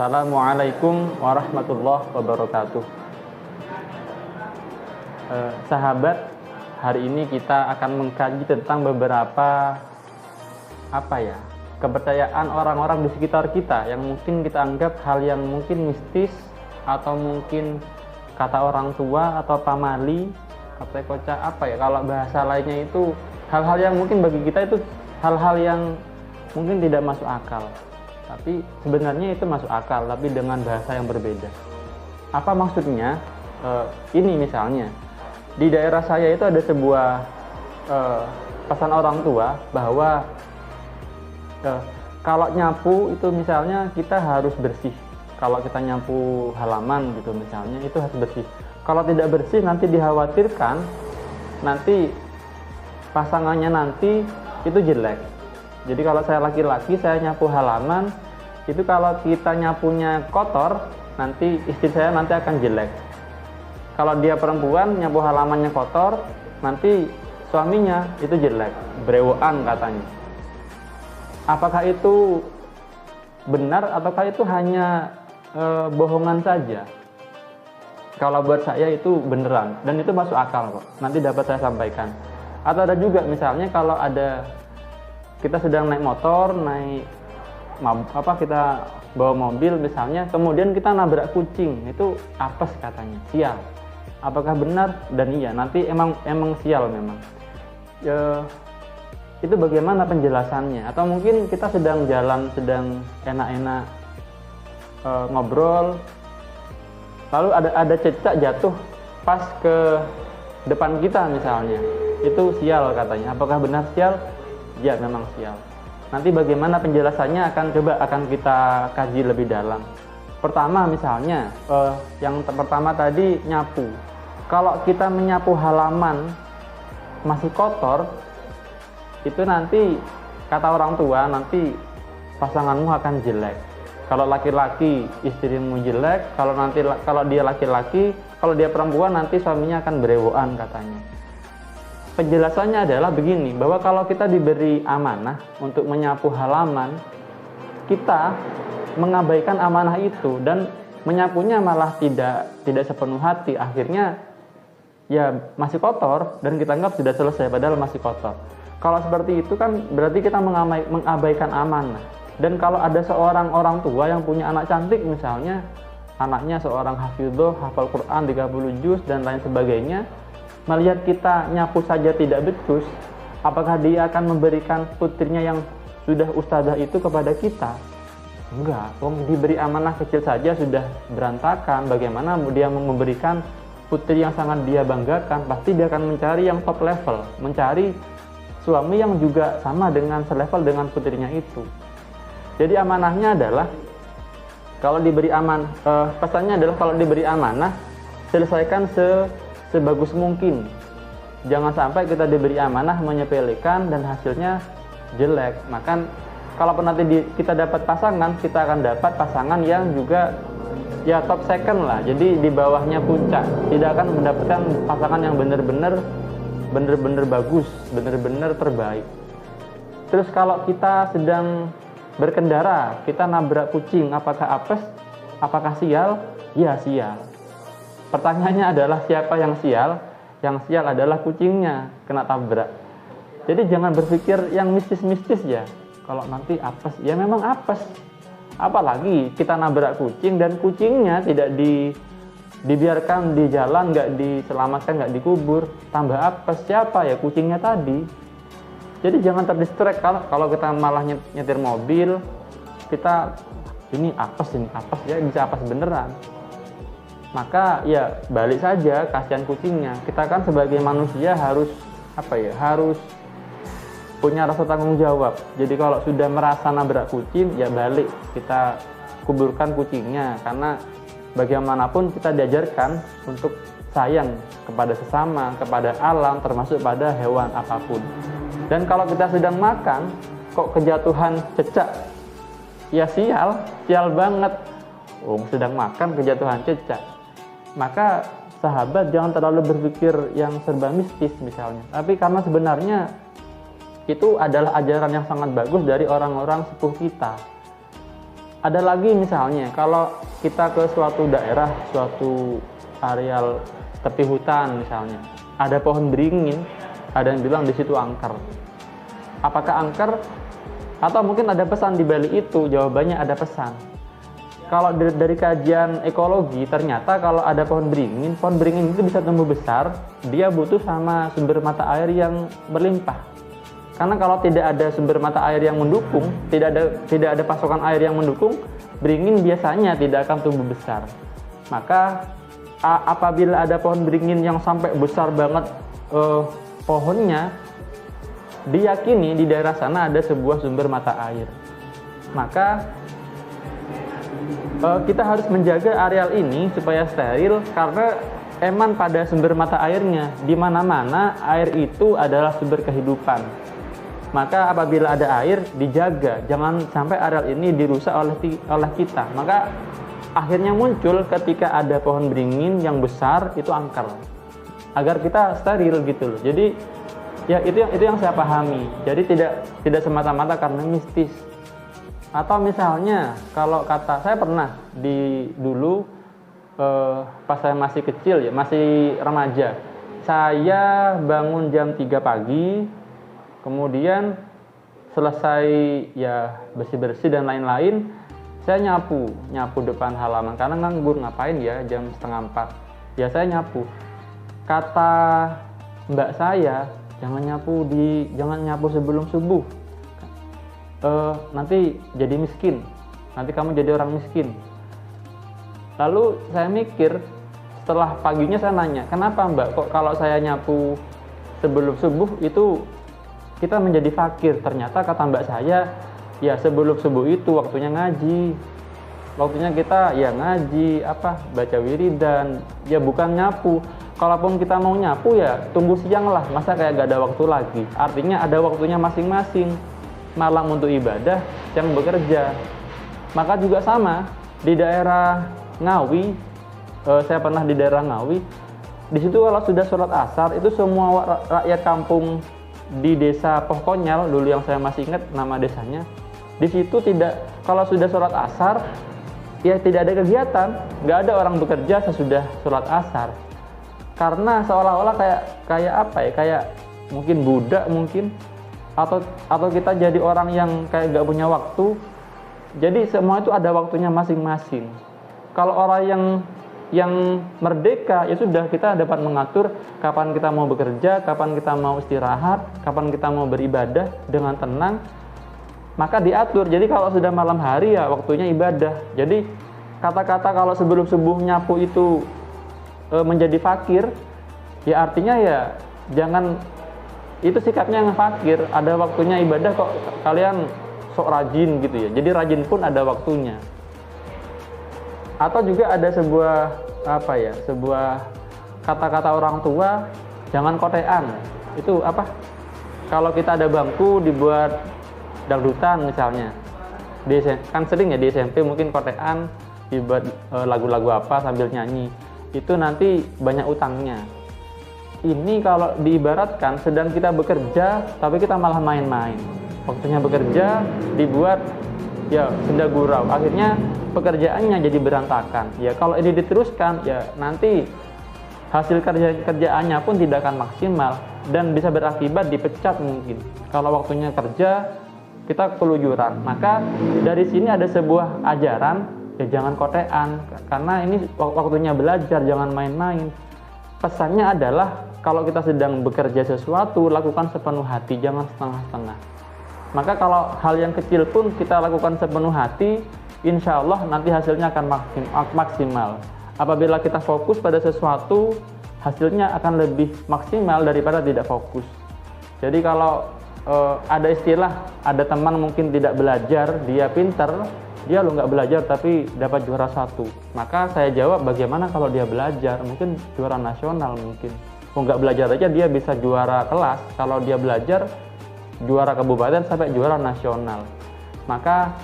Assalamualaikum warahmatullahi wabarakatuh. Sahabat, hari ini kita akan mengkaji tentang beberapa kepercayaan orang-orang di sekitar kita yang mungkin kita anggap hal yang mungkin mistis atau mungkin kata orang tua atau pamali, kata kocak kalau bahasa lainnya itu hal-hal yang mungkin bagi kita itu hal-hal yang mungkin tidak masuk akal. Tapi sebenarnya itu masuk akal, tapi dengan bahasa yang berbeda. Apa maksudnya? Ini misalnya, di daerah saya itu ada sebuah pesan orang tua bahwa kalau nyapu itu misalnya kita harus bersih. Kalau kita nyapu halaman gitu misalnya, itu harus bersih. Kalau tidak bersih nanti dikhawatirkan nanti pasangannya nanti itu jelek. Jadi kalau saya laki-laki, saya nyapu halaman, itu kalau kita nyapunya kotor, nanti istri saya nanti akan jelek. Kalau dia perempuan, nyapu halamannya kotor, nanti suaminya itu jelek, berewokan katanya. Apakah itu benar ataukah itu hanya bohongan saja? Kalau buat saya itu beneran, dan itu masuk akal kok. Nanti dapat saya sampaikan. Atau ada juga misalnya kalau ada kita sedang naik motor, kita bawa mobil misalnya, kemudian kita nabrak kucing, itu apes katanya, sial. Apakah benar? Dan iya, nanti emang sial memang. Itu bagaimana penjelasannya? Atau mungkin kita sedang jalan, sedang enak-enak ngobrol, lalu ada cecak jatuh pas ke depan kita misalnya, itu sial katanya. Apakah benar sial? Ya, memang sial. Nanti bagaimana penjelasannya akan kita kaji lebih dalam. Pertama misalnya, yang pertama tadi nyapu. Kalau kita menyapu halaman masih kotor, itu nanti kata orang tua nanti pasanganmu akan jelek. Kalau laki-laki istrimu jelek, kalau dia laki-laki, kalau dia perempuan nanti suaminya akan berewokan katanya. Penjelasannya adalah begini, bahwa kalau kita diberi amanah untuk menyapu halaman, kita mengabaikan amanah itu dan menyapunya malah tidak sepenuh hati, akhirnya ya masih kotor dan kita anggap sudah selesai padahal masih kotor. Kalau seperti itu kan berarti kita mengabaikan amanah. Dan kalau ada seorang orang tua yang punya anak cantik misalnya, anaknya seorang hafidzoh, hafal Quran 30 juz dan lain sebagainya, melihat kita nyapu saja tidak becus, apakah dia akan memberikan putrinya yang sudah ustadzah itu kepada kita? Enggak, diberi amanah kecil saja sudah berantakan. Bagaimana dia memberikan putri yang sangat dia banggakan? Pasti dia akan mencari yang top level, mencari suami yang juga sama dengan selevel dengan putrinya itu. Jadi amanahnya adalah kalau diberi pesannya adalah kalau diberi amanah, selesaikan sebagus mungkin. Jangan sampai kita diberi amanah menyepelekan dan hasilnya jelek. Maka kalau nanti kita dapat pasangan, kita akan dapat pasangan yang juga ya top second lah. Jadi di bawahnya puncak. Tidak akan mendapatkan pasangan yang benar-benar bagus, benar-benar terbaik. Terus kalau kita sedang berkendara, kita nabrak kucing, apakah apes? Apakah sial? Ya, sial. Pertanyaannya adalah siapa yang sial? Yang sial adalah kucingnya kena tabrak. Jadi jangan berpikir yang mistis-mistis ya. Kalau nanti apes, ya memang apes. Apalagi kita nabrak kucing dan kucingnya tidak dibiarkan di jalan, nggak diselamatkan, nggak dikubur, tambah apes. Siapa ya? Kucingnya tadi. Jadi jangan terdistract kalau kita malah nyetir mobil, kita ini apes ya, bisa apes beneran. Maka ya balik saja, kasihan kucingnya. Kita kan sebagai manusia harus harus punya rasa tanggung jawab. Jadi kalau sudah merasa nabrak kucing, ya balik, kita kuburkan kucingnya. Karena bagaimanapun kita diajarkan untuk sayang kepada sesama, kepada alam, termasuk pada hewan apapun. Dan kalau kita sedang makan, kok kejatuhan cecak, ya sial banget. Sedang makan kejatuhan cecak. Maka sahabat jangan terlalu berpikir yang serba mistis misalnya. Tapi karena sebenarnya itu adalah ajaran yang sangat bagus dari orang-orang sepuh kita. Ada lagi misalnya, kalau kita ke suatu daerah, suatu areal tepi hutan misalnya, ada pohon beringin, ada yang bilang di situ angker. Apakah angker? Atau mungkin ada pesan di balik itu? Jawabannya ada pesan. Kalau dari kajian ekologi, ternyata kalau ada pohon beringin itu bisa tumbuh besar, dia butuh sama sumber mata air yang berlimpah. Karena kalau tidak ada sumber mata air yang mendukung, tidak ada pasokan air yang mendukung, beringin biasanya tidak akan tumbuh besar. Maka apabila ada pohon beringin yang sampai besar banget pohonnya, diyakini di daerah sana ada sebuah sumber mata air. Maka kita harus menjaga areal ini supaya steril, karena emang pada sumber mata airnya, di mana-mana air itu adalah sumber kehidupan. Maka apabila ada air, dijaga, jangan sampai areal ini dirusak oleh kita. Maka akhirnya muncul ketika ada pohon beringin yang besar, itu angker, agar kita steril gitu loh. Jadi ya itu yang saya pahami. Jadi tidak semata-mata karena mistis. Atau misalnya kalau kata saya pernah dulu pas saya masih kecil ya, masih remaja, saya bangun jam 3 pagi, kemudian selesai ya bersih-bersih dan lain-lain, saya nyapu depan halaman karena nganggur, ngapain ya jam 3:30. Ya saya nyapu. Kata mbak saya, jangan nyapu sebelum subuh. Nanti jadi miskin. Nanti kamu jadi orang miskin. Lalu saya mikir, setelah paginya saya nanya, kenapa mbak kok kalau saya nyapu sebelum subuh itu kita menjadi fakir? Ternyata kata mbak saya, ya sebelum subuh itu waktunya ngaji. Waktunya kita ya ngaji, baca wiridan, ya bukan nyapu. Kalaupun kita mau nyapu ya tunggu siang lah, masa kayak gak ada waktu lagi. Artinya ada waktunya masing-masing. Malam untuk ibadah, yang bekerja. Maka juga sama di daerah Ngawi, saya pernah di daerah Ngawi. Di situ kalau sudah sholat asar, itu semua rakyat kampung di desa Pohkonyal dulu yang saya masih ingat nama desanya. Di situ kalau sudah sholat asar, ya tidak ada kegiatan, nggak ada orang bekerja sesudah sholat asar. Karena seolah-olah kayak mungkin budak mungkin. Atau kita jadi orang yang kayak gak punya waktu. Jadi semua itu ada waktunya masing-masing. Kalau orang yang merdeka, ya sudah, kita dapat mengatur kapan kita mau bekerja, kapan kita mau istirahat, kapan kita mau beribadah dengan tenang, maka diatur. Jadi kalau sudah malam hari ya waktunya ibadah. Jadi kata-kata kalau sebelum subuh nyapu itu menjadi fakir, ya artinya ya jangan. Itu sikapnya yang fakir, ada waktunya ibadah kok kalian sok rajin gitu ya. Jadi rajin pun ada waktunya. Atau juga ada sebuah kata-kata orang tua, jangan kotean. Itu kalau kita ada bangku dibuat dangdutan misalnya. Kan sering ya di SMP mungkin kotean dibuat lagu-lagu sambil nyanyi. Itu nanti banyak utangnya. Ini kalau diibaratkan sedang kita bekerja tapi kita malah main-main. Waktunya bekerja dibuat ya senda gurau. Akhirnya pekerjaannya jadi berantakan. Ya kalau ini diteruskan ya nanti hasil kerjaannya pun tidak akan maksimal dan bisa berakibat dipecat mungkin. Kalau waktunya kerja kita keluyuran. Maka dari sini ada sebuah ajaran, ya jangan kotean karena ini waktunya belajar, jangan main-main. Pesannya adalah kalau kita sedang bekerja sesuatu, lakukan sepenuh hati, jangan setengah-setengah. Maka kalau hal yang kecil pun kita lakukan sepenuh hati, insya Allah nanti hasilnya akan maksimal. Apabila kita fokus pada sesuatu, hasilnya akan lebih maksimal daripada tidak fokus. Jadi kalau ada istilah, ada teman mungkin tidak belajar, dia pinter, dia nggak belajar tapi dapat juara 1. Maka saya jawab, bagaimana kalau dia belajar? Mungkin juara nasional mungkin. Nggak belajar aja dia bisa juara kelas. Kalau dia belajar, juara kabupaten sampai juara nasional. Maka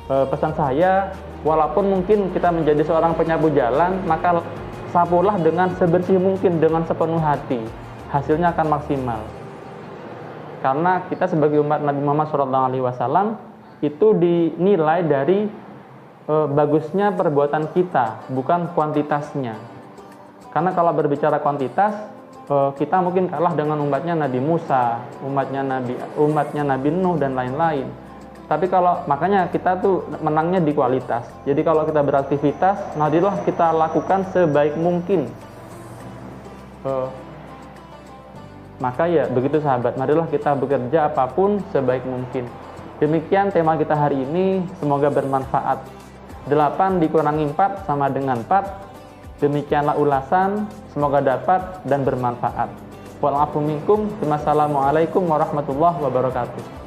pesan saya, walaupun mungkin kita menjadi seorang penyapu jalan, maka sapulah dengan sebersih mungkin, dengan sepenuh hati. Hasilnya akan maksimal. Karena kita sebagai umat Nabi Muhammad SAW itu dinilai dari bagusnya perbuatan kita, bukan kuantitasnya. Karena kalau berbicara kuantitas, kita mungkin kalah dengan umatnya Nabi Musa, umatnya Nabi Nuh dan lain-lain. Tapi makanya kita tuh menangnya di kualitas. Jadi kalau kita beraktivitas, marilah kita lakukan sebaik mungkin. Maka ya begitu sahabat, marilah kita bekerja apapun sebaik mungkin. Demikian tema kita hari ini, semoga bermanfaat. 8 dikurangi 4 sama dengan 4. Demikianlah ulasan, semoga dapat dan bermanfaat. Wa'alaikum warahmatullahi wabarakatuh.